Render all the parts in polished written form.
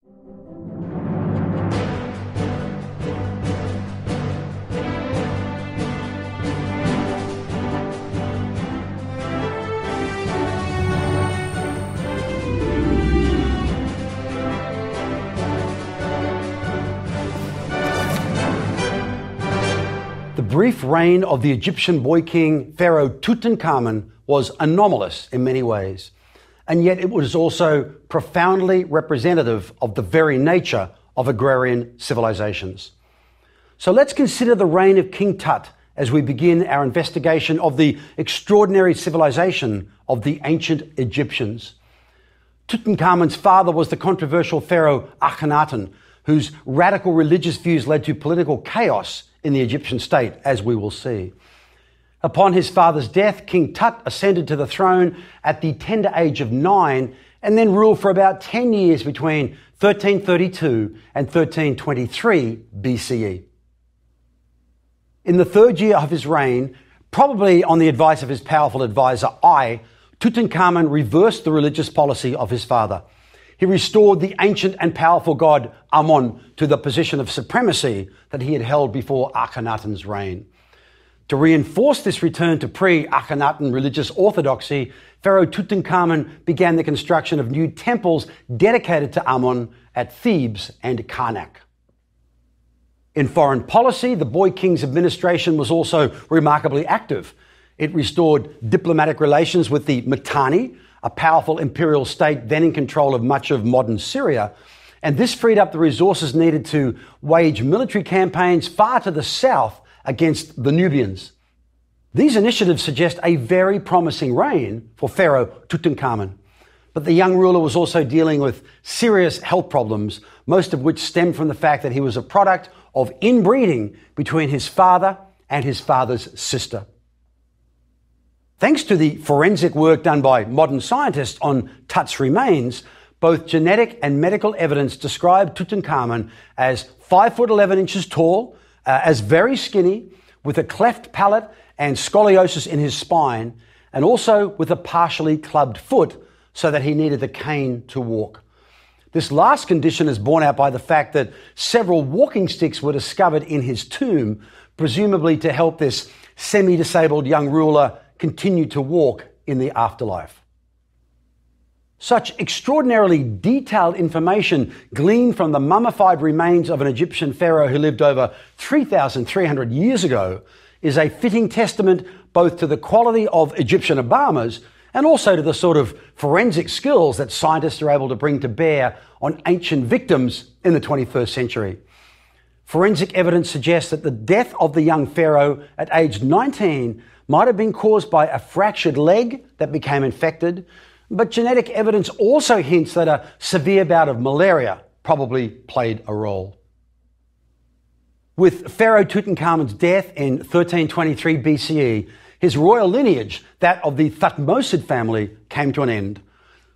The brief reign of the Egyptian boy king Pharaoh Tutankhamun was anomalous in many ways, and yet it was also profoundly representative of the very nature of agrarian civilizations. So let's consider the reign of King Tut as we begin our investigation of the extraordinary civilization of the ancient Egyptians. Tutankhamun's father was the controversial pharaoh Akhenaten, whose radical religious views led to political chaos in the Egyptian state, as we will see. Upon his father's death, King Tut ascended to the throne at the tender age of 9 and then ruled for about 10 years between 1332 and 1323 BCE. In the third year of his reign, probably on the advice of his powerful advisor Ai, Tutankhamun reversed the religious policy of his father. He restored the ancient and powerful god Amun to the position of supremacy that he had held before Akhenaten's reign. To reinforce this return to pre-Akhenaten religious orthodoxy, Pharaoh Tutankhamun began the construction of new temples dedicated to Amun at Thebes and Karnak. In foreign policy, the boy king's administration was also remarkably active. It restored diplomatic relations with the Mitanni, a powerful imperial state then in control of much of modern Syria, and this freed up the resources needed to wage military campaigns far to the south against the Nubians. These initiatives suggest a very promising reign for Pharaoh Tutankhamun, but the young ruler was also dealing with serious health problems, most of which stemmed from the fact that he was a product of inbreeding between his father and his father's sister. Thanks to the forensic work done by modern scientists on Tut's remains, both genetic and medical evidence describe Tutankhamun as 5 foot 11 inches tall, as very skinny, with a cleft palate and scoliosis in his spine, and also with a partially clubbed foot so that he needed a cane to walk. This last condition is borne out by the fact that several walking sticks were discovered in his tomb, presumably to help this semi-disabled young ruler continue to walk in the afterlife. Such extraordinarily detailed information gleaned from the mummified remains of an Egyptian pharaoh who lived over 3,300 years ago is a fitting testament both to the quality of Egyptian Obamas and also to the sort of forensic skills that scientists are able to bring to bear on ancient victims in the 21st century. Forensic evidence suggests that the death of the young pharaoh at age 19 might have been caused by a fractured leg that became infected, but genetic evidence also hints that a severe bout of malaria probably played a role. With Pharaoh Tutankhamun's death in 1323 BCE, his royal lineage, that of the Thutmose family, came to an end.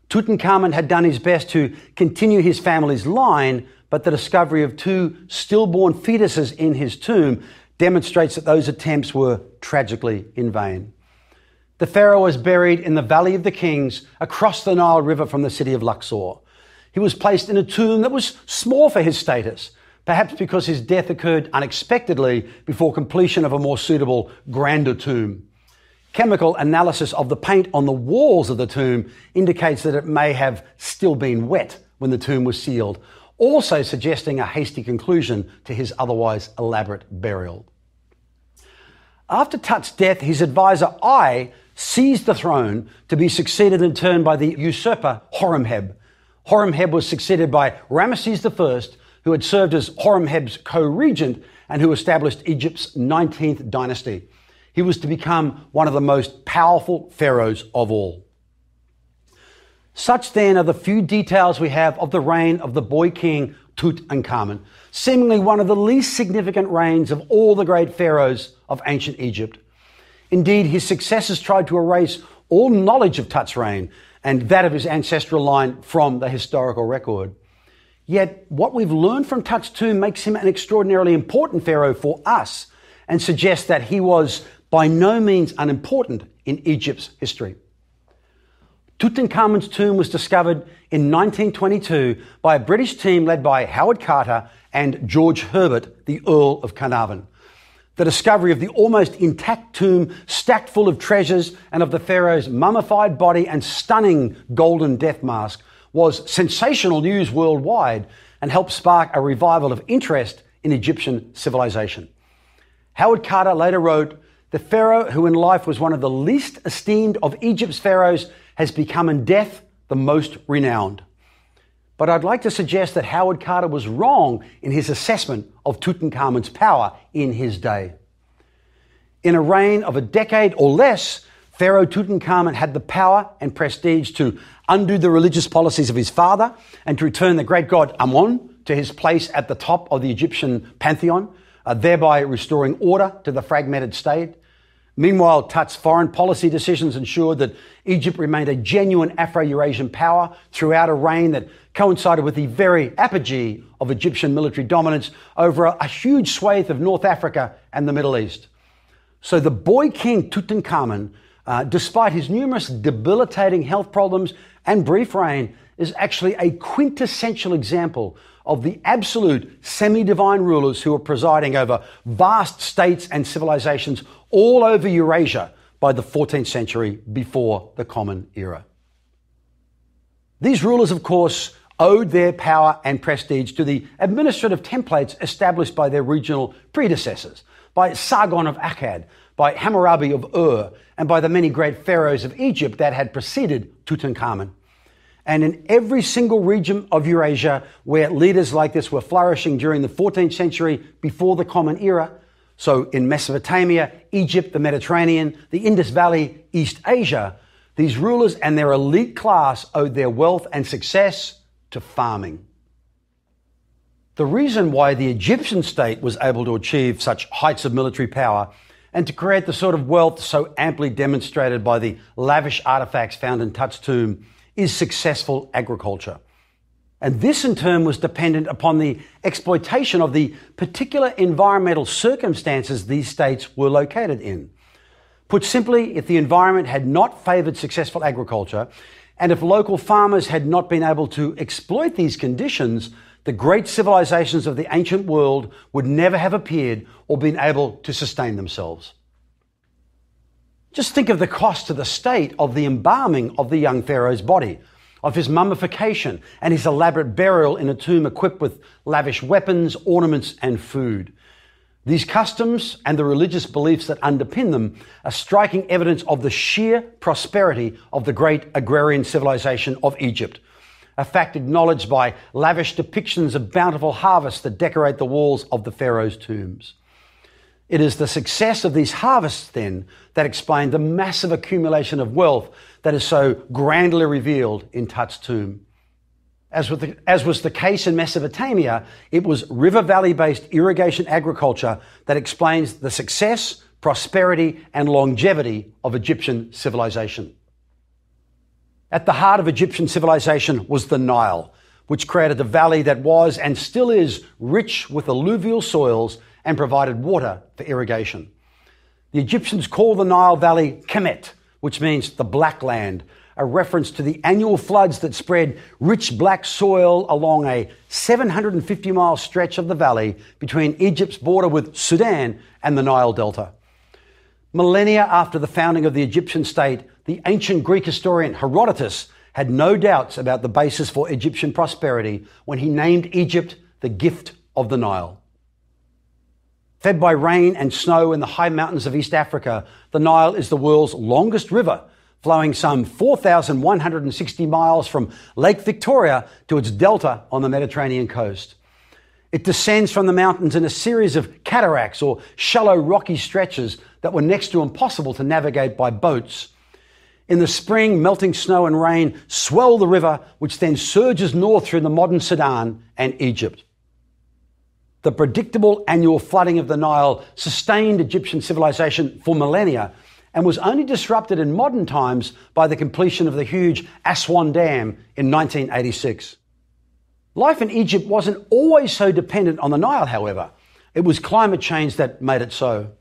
Tutankhamun had done his best to continue his family's line, but the discovery of 2 stillborn fetuses in his tomb demonstrates that those attempts were tragically in vain. The pharaoh was buried in the Valley of the Kings across the Nile River from the city of Luxor. He was placed in a tomb that was small for his status, perhaps because his death occurred unexpectedly before completion of a more suitable, grander tomb. Chemical analysis of the paint on the walls of the tomb indicates that it may have still been wet when the tomb was sealed, also suggesting a hasty conclusion to his otherwise elaborate burial. After Tut's death, his advisor Ai seized the throne to be succeeded in turn by the usurper Horemheb. Horemheb was succeeded by Ramesses I, who had served as Horemheb's co-regent and who established Egypt's 19th dynasty. He was to become one of the most powerful pharaohs of all. Such then are the few details we have of the reign of the boy king Tutankhamun, seemingly one of the least significant reigns of all the great pharaohs of ancient Egypt. Indeed, his successors tried to erase all knowledge of Tut's reign and that of his ancestral line from the historical record. Yet, what we've learned from Tut's tomb makes him an extraordinarily important pharaoh for us and suggests that he was by no means unimportant in Egypt's history. Tutankhamun's tomb was discovered in 1922 by a British team led by Howard Carter and George Herbert, the Earl of Carnarvon. The discovery of the almost intact tomb stacked full of treasures and of the pharaoh's mummified body and stunning golden death mask was sensational news worldwide and helped spark a revival of interest in Egyptian civilization. Howard Carter later wrote, "The pharaoh who in life was one of the least esteemed of Egypt's pharaohs has become in death the most renowned." But I'd like to suggest that Howard Carter was wrong in his assessment of Tutankhamun's power in his day. In a reign of a decade or less, Pharaoh Tutankhamun had the power and prestige to undo the religious policies of his father and to return the great god Amun to his place at the top of the Egyptian pantheon, thereby restoring order to the fragmented state. Meanwhile, Tut's foreign policy decisions ensured that Egypt remained a genuine Afro-Eurasian power throughout a reign that coincided with the very apogee of Egyptian military dominance over a huge swathe of North Africa and the Middle East. So the boy king Tutankhamun, despite his numerous debilitating health problems and brief reign, is actually a quintessential example of the absolute semi-divine rulers who were presiding over vast states and civilizations all over Eurasia by the 14th century before the Common Era. These rulers, of course, owed their power and prestige to the administrative templates established by their regional predecessors, by Sargon of Akkad, by Hammurabi of Ur, and by the many great pharaohs of Egypt that had preceded Tutankhamun. And in every single region of Eurasia where leaders like this were flourishing during the 14th century before the Common Era, so in Mesopotamia, Egypt, the Mediterranean, the Indus Valley, East Asia, these rulers and their elite class owed their wealth and success to farming. The reason why the Egyptian state was able to achieve such heights of military power and to create the sort of wealth so amply demonstrated by the lavish artifacts found in Tut's tomb is successful agriculture. And this in turn was dependent upon the exploitation of the particular environmental circumstances these states were located in. Put simply, if the environment had not favoured successful agriculture, and if local farmers had not been able to exploit these conditions, the great civilizations of the ancient world would never have appeared or been able to sustain themselves. Just think of the cost to the state of the embalming of the young pharaoh's body, of his mummification and his elaborate burial in a tomb equipped with lavish weapons, ornaments, and food. These customs and the religious beliefs that underpin them are striking evidence of the sheer prosperity of the great agrarian civilization of Egypt, a fact acknowledged by lavish depictions of bountiful harvests that decorate the walls of the pharaoh's tombs. It is the success of these harvests, then, that explain the massive accumulation of wealth that is so grandly revealed in Tut's tomb. As was the case in Mesopotamia, it was river valley-based irrigation agriculture that explains the success, prosperity, and longevity of Egyptian civilization. At the heart of Egyptian civilization was the Nile, which created a valley that was and still is rich with alluvial soils and provided water for irrigation. The Egyptians called the Nile Valley Kemet, which means the Black Land, a reference to the annual floods that spread rich black soil along a 750-mile stretch of the valley between Egypt's border with Sudan and the Nile Delta. Millennia after the founding of the Egyptian state, the ancient Greek historian Herodotus had no doubts about the basis for Egyptian prosperity when he named Egypt the gift of the Nile. Fed by rain and snow in the high mountains of East Africa, the Nile is the world's longest river, flowing some 4,160 miles from Lake Victoria to its delta on the Mediterranean coast. It descends from the mountains in a series of cataracts or shallow rocky stretches that were next to impossible to navigate by boats. In the spring, melting snow and rain swell the river, which then surges north through the modern Sudan and Egypt. The predictable annual flooding of the Nile sustained Egyptian civilization for millennia and was only disrupted in modern times by the completion of the huge Aswan Dam in 1986. Life in Egypt wasn't always so dependent on the Nile, however. It was climate change that made it so.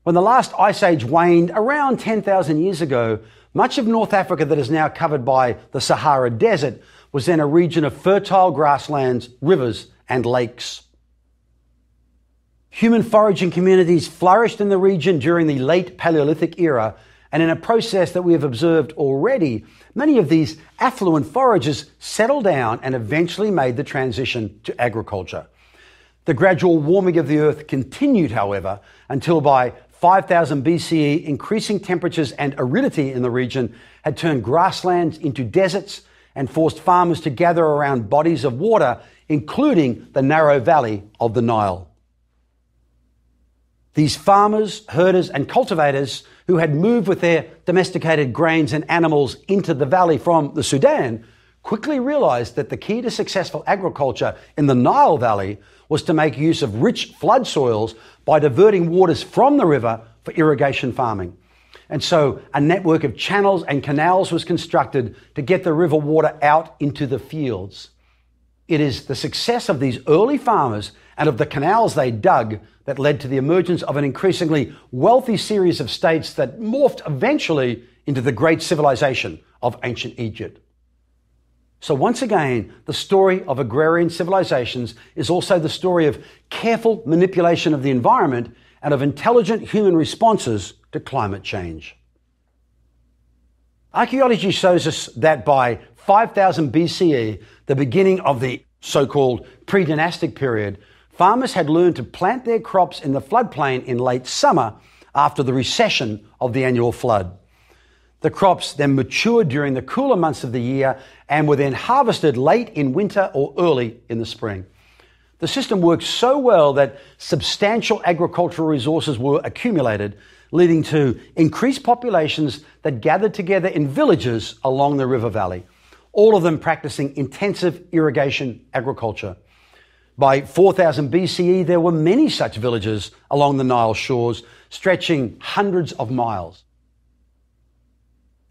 When the last ice age waned around 10,000 years ago, much of North Africa that is now covered by the Sahara Desert was then a region of fertile grasslands, rivers, and lakes. Human foraging communities flourished in the region during the late Paleolithic era, and in a process that we have observed already, many of these affluent foragers settled down and eventually made the transition to agriculture. The gradual warming of the earth continued, however, until by 5000 BCE, increasing temperatures and aridity in the region had turned grasslands into deserts and forced farmers to gather around bodies of water, including the narrow valley of the Nile. These farmers, herders, and cultivators who had moved with their domesticated grains and animals into the valley from the Sudan quickly realized that the key to successful agriculture in the Nile Valley was to make use of rich flood soils by diverting waters from the river for irrigation farming. And so a network of channels and canals was constructed to get the river water out into the fields. It is the success of these early farmers and of the canals they dug that led to the emergence of an increasingly wealthy series of states that morphed eventually into the great civilization of ancient Egypt. So once again, the story of agrarian civilizations is also the story of careful manipulation of the environment and of intelligent human responses to climate change. Archaeology shows us that by 5000 BCE, the beginning of the so-called pre-dynastic period, farmers had learned to plant their crops in the floodplain in late summer after the recession of the annual flood. The crops then matured during the cooler months of the year and were then harvested late in winter or early in the spring. The system worked so well that substantial agricultural resources were accumulated, leading to increased populations that gathered together in villages along the river valley, all of them practicing intensive irrigation agriculture. By 4000 BCE, there were many such villages along the Nile shores, stretching hundreds of miles.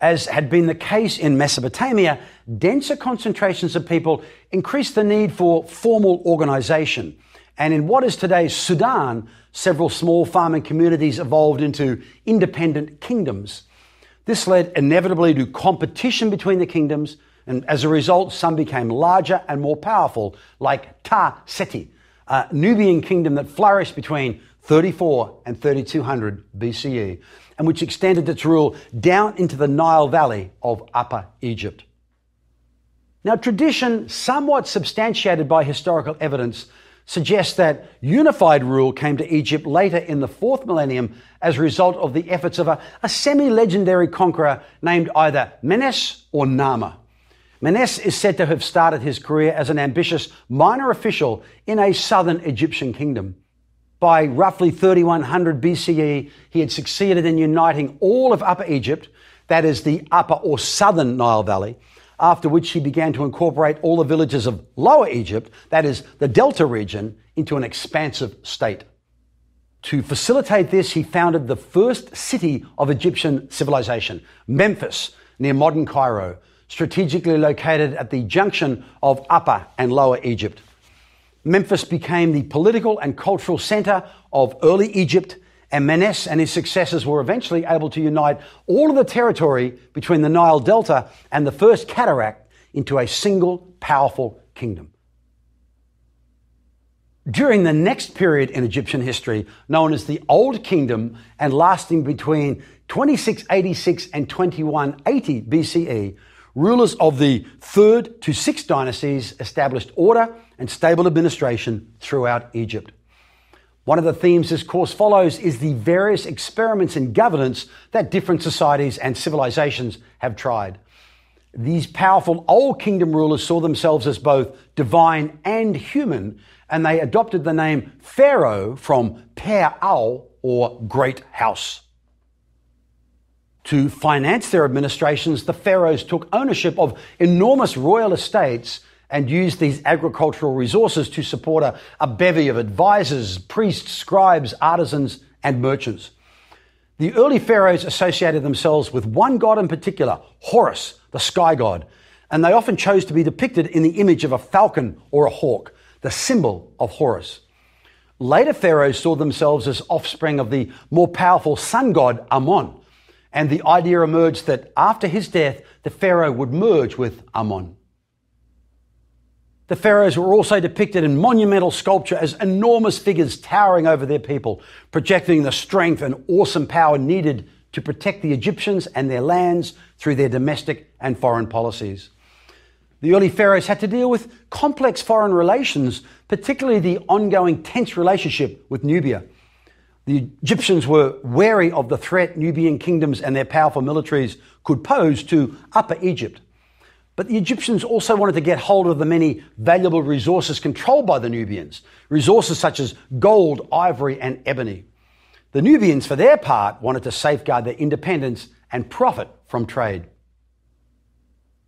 As had been the case in Mesopotamia, denser concentrations of people increased the need for formal organization. And in what is today Sudan, several small farming communities evolved into independent kingdoms. This led inevitably to competition between the kingdoms, and as a result, some became larger and more powerful, like Ta Seti, a Nubian kingdom that flourished between 34 and 3200 BCE, and which extended its rule down into the Nile Valley of Upper Egypt. Now, tradition, somewhat substantiated by historical evidence, suggests that unified rule came to Egypt later in the 4th millennium as a result of the efforts of a semi-legendary conqueror named either Menes or Nama. Menes is said to have started his career as an ambitious minor official in a southern Egyptian kingdom. By roughly 3100 BCE, he had succeeded in uniting all of Upper Egypt, that is the upper or southern Nile Valley, after which he began to incorporate all the villages of Lower Egypt, that is the Delta region, into an expansive state. To facilitate this, he founded the first city of Egyptian civilization, Memphis, near modern Cairo, strategically located at the junction of Upper and Lower Egypt. Memphis became the political and cultural center of early Egypt, and Menes and his successors were eventually able to unite all of the territory between the Nile Delta and the First Cataract into a single powerful kingdom. During the next period in Egyptian history, known as the Old Kingdom and lasting between 2686 and 2180 BCE, rulers of the 3rd to 6th dynasties established order and stable administration throughout Egypt. One of the themes this course follows is the various experiments in governance that different societies and civilizations have tried. These powerful Old Kingdom rulers saw themselves as both divine and human, and they adopted the name Pharaoh from Per-Au, or Great House. To finance their administrations, the pharaohs took ownership of enormous royal estates and used these agricultural resources to support a bevy of advisors, priests, scribes, artisans, and merchants. The early pharaohs associated themselves with one god in particular, Horus, the sky god, and they often chose to be depicted in the image of a falcon or a hawk, the symbol of Horus. Later pharaohs saw themselves as offspring of the more powerful sun god Ammon, and the idea emerged that after his death, the pharaoh would merge with Ammon. The pharaohs were also depicted in monumental sculpture as enormous figures towering over their people, projecting the strength and awesome power needed to protect the Egyptians and their lands through their domestic and foreign policies. The early pharaohs had to deal with complex foreign relations, particularly the ongoing tense relationship with Nubia. The Egyptians were wary of the threat Nubian kingdoms and their powerful militaries could pose to Upper Egypt. But the Egyptians also wanted to get hold of the many valuable resources controlled by the Nubians, resources such as gold, ivory, and ebony. The Nubians, for their part, wanted to safeguard their independence and profit from trade.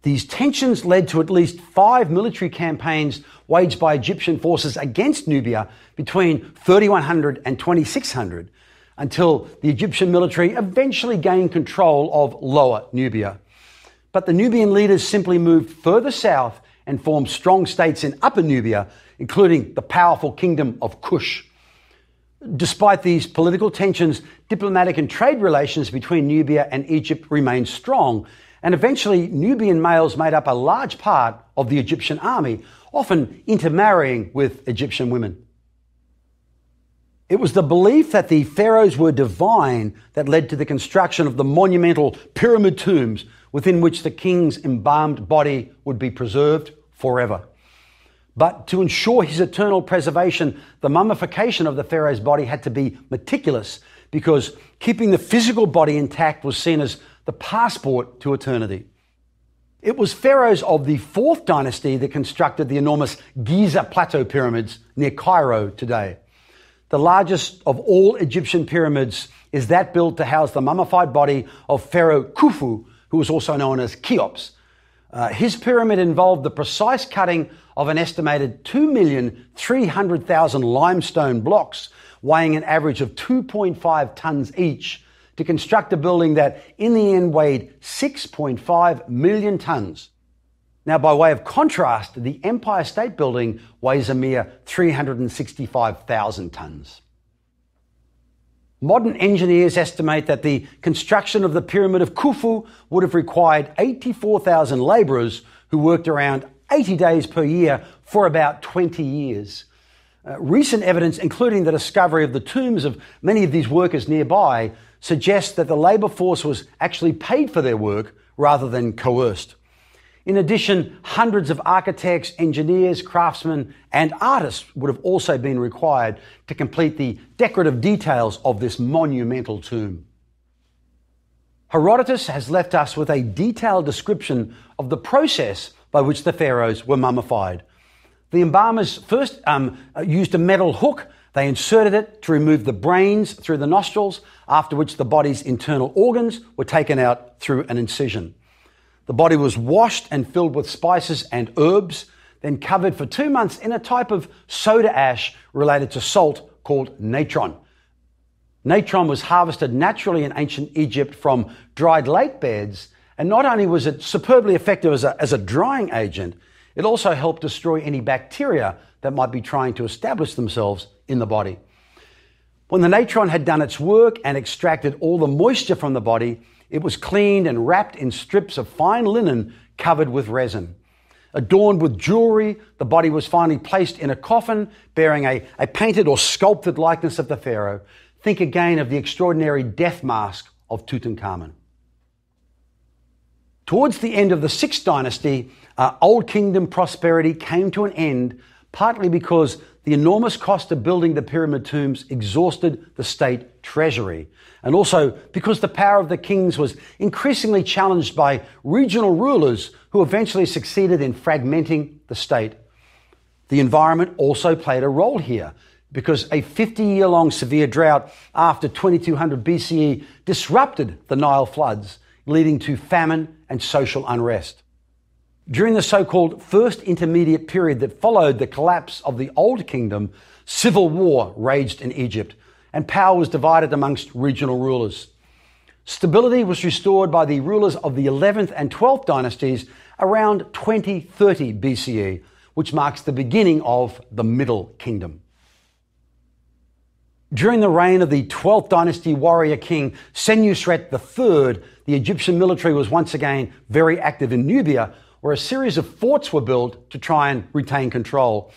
These tensions led to at least 5 military campaigns waged by Egyptian forces against Nubia between 3100 and 2600, until the Egyptian military eventually gained control of Lower Nubia. But the Nubian leaders simply moved further south and formed strong states in Upper Nubia, including the powerful kingdom of Kush. Despite these political tensions, diplomatic and trade relations between Nubia and Egypt remained strong, and eventually Nubian males made up a large part of the Egyptian army, often intermarrying with Egyptian women. It was the belief that the pharaohs were divine that led to the construction of the monumental pyramid tombs within which the king's embalmed body would be preserved forever. But to ensure his eternal preservation, the mummification of the pharaoh's body had to be meticulous, because keeping the physical body intact was seen as the passport to eternity. It was pharaohs of the 4th dynasty that constructed the enormous Giza Plateau pyramids near Cairo today. The largest of all Egyptian pyramids is that built to house the mummified body of Pharaoh Khufu, who was also known as Cheops. His pyramid involved the precise cutting of an estimated 2,300,000 limestone blocks, weighing an average of 2.5 tons each, to construct a building that in the end weighed 6.5 million tons. Now, by way of contrast, the Empire State Building weighs a mere 365,000 tons. Modern engineers estimate that the construction of the Pyramid of Khufu would have required 84,000 labourers who worked around 80 days per year for about 20 years. Recent evidence, including the discovery of the tombs of many of these workers nearby, suggests that the labour force was actually paid for their work rather than coerced. In addition, hundreds of architects, engineers, craftsmen, and artists would have also been required to complete the decorative details of this monumental tomb. Herodotus has left us with a detailed description of the process by which the pharaohs were mummified. The embalmers first used a metal hook. They inserted it to remove the brains through the nostrils, after which the body's internal organs were taken out through an incision. The body was washed and filled with spices and herbs, then covered for 2 months in a type of soda ash related to salt called natron. Natron was harvested naturally in ancient Egypt from dried lake beds, and not only was it superbly effective as a drying agent, it also helped destroy any bacteria that might be trying to establish themselves in the body. When the natron had done its work and extracted all the moisture from the body, it was cleaned and wrapped in strips of fine linen covered with resin. Adorned with jewelry, the body was finally placed in a coffin bearing a painted or sculpted likeness of the pharaoh. Think again of the extraordinary death mask of Tutankhamun. Towards the end of the 6th dynasty, Old Kingdom prosperity came to an end, partly because the enormous cost of building the pyramid tombs exhausted the state treasury, and also because the power of the kings was increasingly challenged by regional rulers who eventually succeeded in fragmenting the state. The environment also played a role here, because a 50-year-long severe drought after 2200 BCE disrupted the Nile floods, leading to famine and social unrest. During the so-called First Intermediate Period that followed the collapse of the Old Kingdom, civil war raged in Egypt, and power was divided amongst regional rulers. Stability was restored by the rulers of the 11th and 12th dynasties around 2030 BCE, which marks the beginning of the Middle Kingdom. During the reign of the 12th dynasty warrior king Senusret III, the Egyptian military was once again very active in Nubia, where a series of forts were built to try and retain control.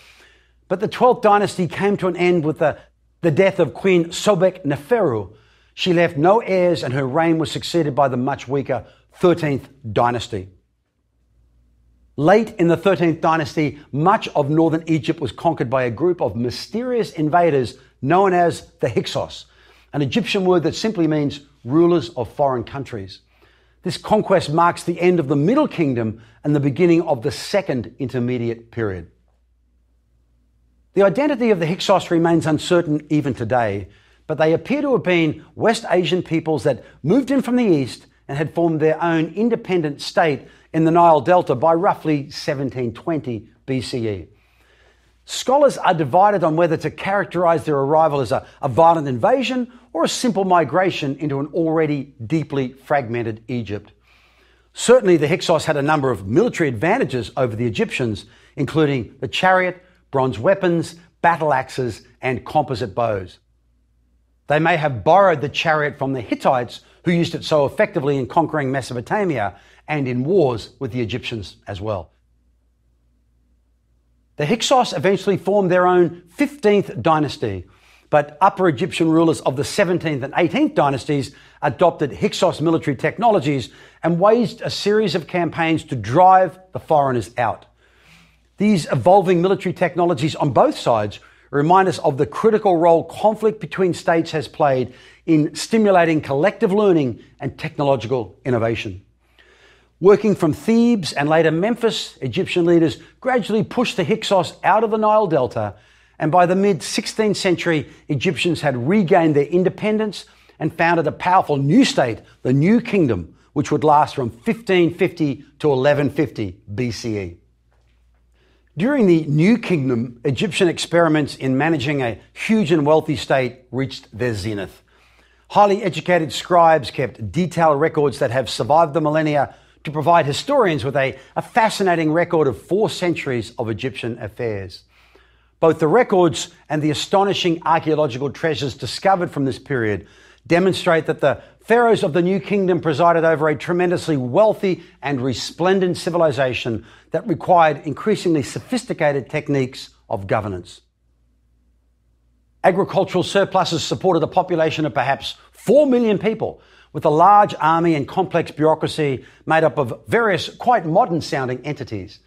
But the 12th dynasty came to an end with the death of Queen Sobek Neferu. She left no heirs and her reign was succeeded by the much weaker 13th dynasty. Late in the 13th dynasty, much of northern Egypt was conquered by a group of mysterious invaders known as the Hyksos, an Egyptian word that simply means rulers of foreign countries. This conquest marks the end of the Middle Kingdom and the beginning of the Second Intermediate Period. The identity of the Hyksos remains uncertain even today, but they appear to have been West Asian peoples that moved in from the east and had formed their own independent state in the Nile Delta by roughly 1720 BCE. Scholars are divided on whether to characterize their arrival as a violent invasion or a simple migration into an already deeply fragmented Egypt. Certainly, the Hyksos had a number of military advantages over the Egyptians, including the chariot, bronze weapons, battle axes, and composite bows. They may have borrowed the chariot from the Hittites, who used it so effectively in conquering Mesopotamia and in wars with the Egyptians as well. The Hyksos eventually formed their own 15th dynasty, but Upper Egyptian rulers of the 17th and 18th dynasties adopted Hyksos military technologies and waged a series of campaigns to drive the foreigners out. These evolving military technologies on both sides remind us of the critical role conflict between states has played in stimulating collective learning and technological innovation. Working from Thebes and later Memphis, Egyptian leaders gradually pushed the Hyksos out of the Nile Delta, and by the mid-16th century, Egyptians had regained their independence and founded a powerful new state, the New Kingdom, which would last from 1550 to 1150 BCE. During the New Kingdom, Egyptian experiments in managing a huge and wealthy state reached their zenith. Highly educated scribes kept detailed records that have survived the millennia to provide historians with a fascinating record of 4 centuries of Egyptian affairs. Both the records and the astonishing archaeological treasures discovered from this period demonstrate that the pharaohs of the New Kingdom presided over a tremendously wealthy and resplendent civilization that required increasingly sophisticated techniques of governance. Agricultural surpluses supported a population of perhaps 4 million people, with a large army and complex bureaucracy made up of various quite modern-sounding entities.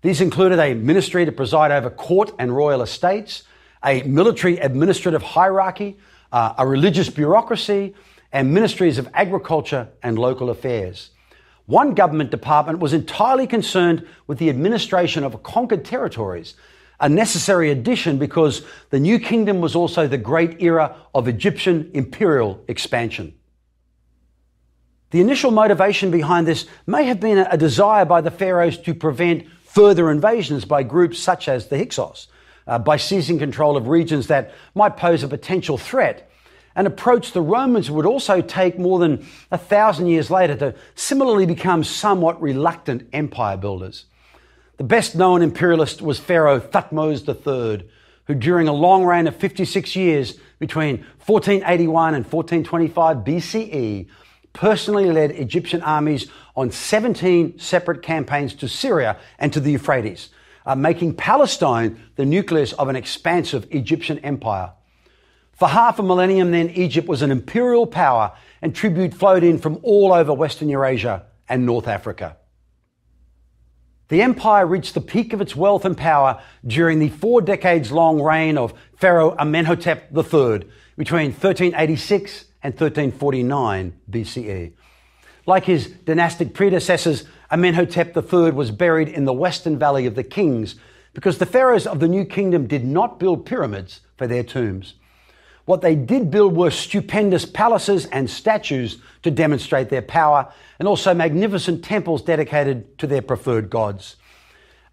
These included a ministry to preside over court and royal estates, a military administrative hierarchy, a religious bureaucracy, and ministries of agriculture and local affairs. One government department was entirely concerned with the administration of conquered territories, a necessary addition because the New Kingdom was also the great era of Egyptian imperial expansion. The initial motivation behind this may have been a desire by the pharaohs to prevent further invasions by groups such as the Hyksos, by seizing control of regions that might pose a potential threat, an approach the Romans would also take more than 1,000 years later to similarly become somewhat reluctant empire builders. The best known imperialist was Pharaoh Thutmose III, who during a long reign of 56 years between 1481 and 1425 BCE personally led Egyptian armies on 17 separate campaigns to Syria and to the Euphrates, making Palestine the nucleus of an expansive Egyptian empire. For half a millennium then, Egypt was an imperial power and tribute flowed in from all over Western Eurasia and North Africa. The empire reached the peak of its wealth and power during the 4 decades long reign of Pharaoh Amenhotep III between 1386 and 1349 BCE. Like his dynastic predecessors, Amenhotep III was buried in the Western Valley of the Kings because the pharaohs of the New Kingdom did not build pyramids for their tombs. What they did build were stupendous palaces and statues to demonstrate their power, and also magnificent temples dedicated to their preferred gods.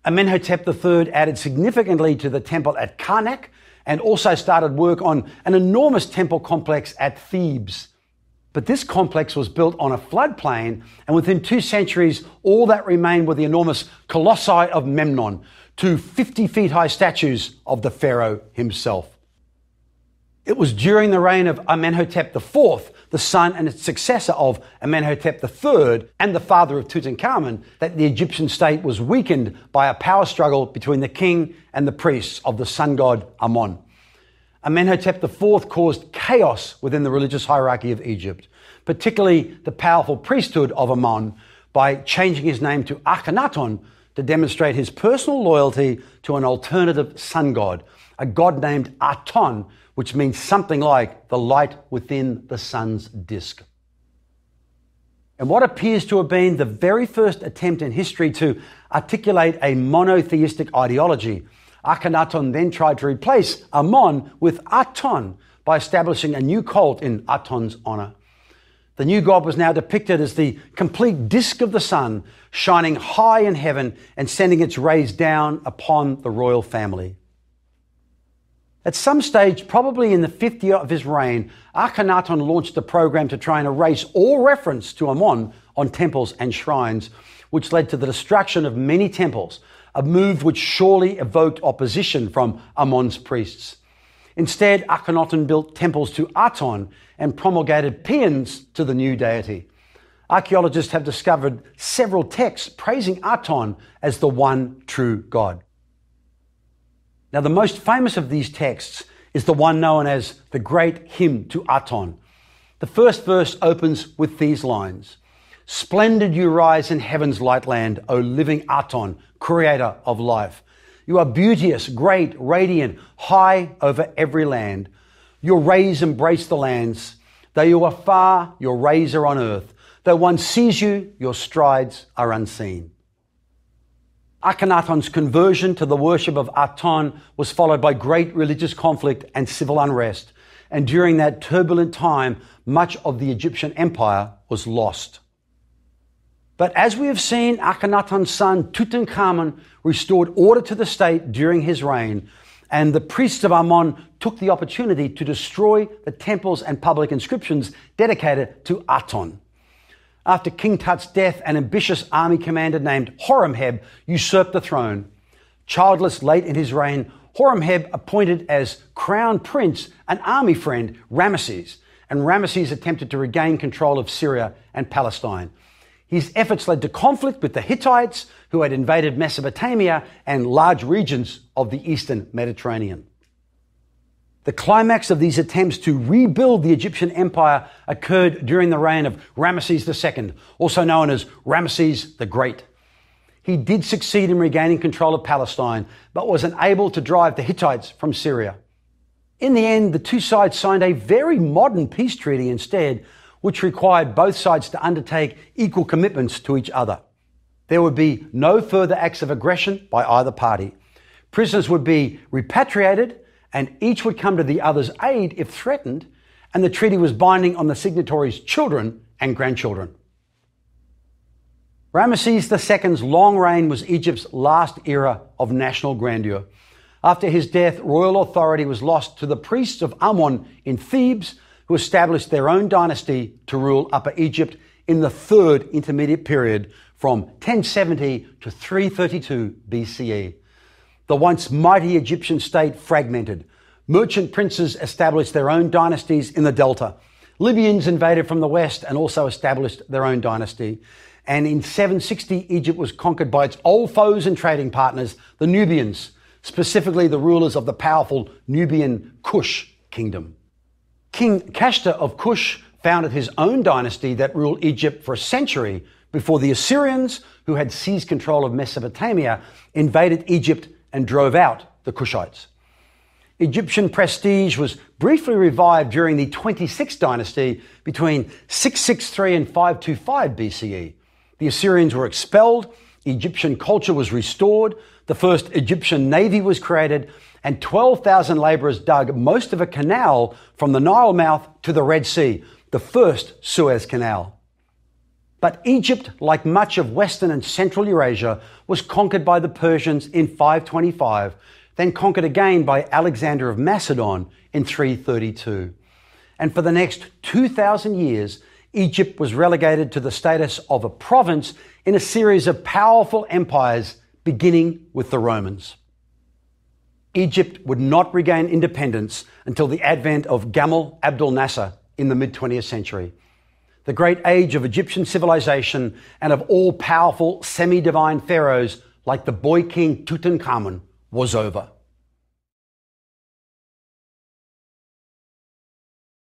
Amenhotep III added significantly to the temple at Karnak and also started work on an enormous temple complex at Thebes. But this complex was built on a floodplain, and within 2 centuries, all that remained were the enormous colossi of Memnon, 2 50-feet high statues of the pharaoh himself. It was during the reign of Amenhotep IV, the son and successor of Amenhotep III and the father of Tutankhamun, that the Egyptian state was weakened by a power struggle between the king and the priests of the sun god Amon. Amenhotep IV caused chaos within the religious hierarchy of Egypt, particularly the powerful priesthood of Amon, by changing his name to Akhenaton to demonstrate his personal loyalty to an alternative sun god, a god named Aton, which means something like the light within the sun's disk. And what appears to have been the very first attempt in history to articulate a monotheistic ideology, Akhenaton then tried to replace Amon with Aton by establishing a new cult in Aton's honor. The new god was now depicted as the complete disk of the sun, shining high in heaven and sending its rays down upon the royal family. At some stage, probably in the 5th year of his reign, Akhenaton launched a program to try and erase all reference to Amon on temples and shrines, which led to the destruction of many temples, a move which surely evoked opposition from Amon's priests. Instead, Akhenaton built temples to Aton and promulgated paeans to the new deity. Archaeologists have discovered several texts praising Aton as the one true god. Now, the most famous of these texts is the one known as the Great Hymn to Aton. The first verse opens with these lines: "Splendid you rise in heaven's light land, O living Aton, creator of life. You are beauteous, great, radiant, high over every land. Your rays embrace the lands. Though you are far, your rays are on earth. Though one sees you, your strides are unseen." Akhenaton's conversion to the worship of Aton was followed by great religious conflict and civil unrest, and during that turbulent time, much of the Egyptian empire was lost. But as we have seen, Akhenaton's son Tutankhamun restored order to the state during his reign, and the priests of Amon took the opportunity to destroy the temples and public inscriptions dedicated to Aton. After King Tut's death, an ambitious army commander named Horemheb usurped the throne. Childless late in his reign, Horemheb appointed as crown prince an army friend, Ramesses, and Ramesses attempted to regain control of Syria and Palestine. His efforts led to conflict with the Hittites, who had invaded Mesopotamia and large regions of the eastern Mediterranean. The climax of these attempts to rebuild the Egyptian empire occurred during the reign of Ramesses II, also known as Ramesses the Great. He did succeed in regaining control of Palestine, but was unable to drive the Hittites from Syria. In the end, the two sides signed a very modern peace treaty instead, which required both sides to undertake equal commitments to each other. There would be no further acts of aggression by either party. Prisoners would be repatriated, and each would come to the other's aid if threatened, and the treaty was binding on the signatories' children and grandchildren. Ramesses II's long reign was Egypt's last era of national grandeur. After his death, royal authority was lost to the priests of Amon in Thebes, who established their own dynasty to rule Upper Egypt in the third intermediate period from 1070 to 332 BCE. The once mighty Egyptian state fragmented. Merchant princes established their own dynasties in the Delta. Libyans invaded from the west and also established their own dynasty. And in 760, Egypt was conquered by its old foes and trading partners, the Nubians, specifically the rulers of the powerful Nubian Kush kingdom. King Kashta of Kush founded his own dynasty that ruled Egypt for a century before the Assyrians, who had seized control of Mesopotamia, invaded Egypt and drove out the Kushites. Egyptian prestige was briefly revived during the 26th dynasty between 663 and 525 BCE. The Assyrians were expelled, Egyptian culture was restored, the first Egyptian navy was created, and 12,000 laborers dug most of a canal from the Nile mouth to the Red Sea, the first Suez Canal. But Egypt, like much of Western and Central Eurasia, was conquered by the Persians in 525, then conquered again by Alexander of Macedon in 332. And for the next 2,000 years, Egypt was relegated to the status of a province in a series of powerful empires, beginning with the Romans. Egypt would not regain independence until the advent of Gamal Abdel Nasser in the mid-20th century. The great age of Egyptian civilization and of all-powerful semi-divine pharaohs like the boy king Tutankhamun was over.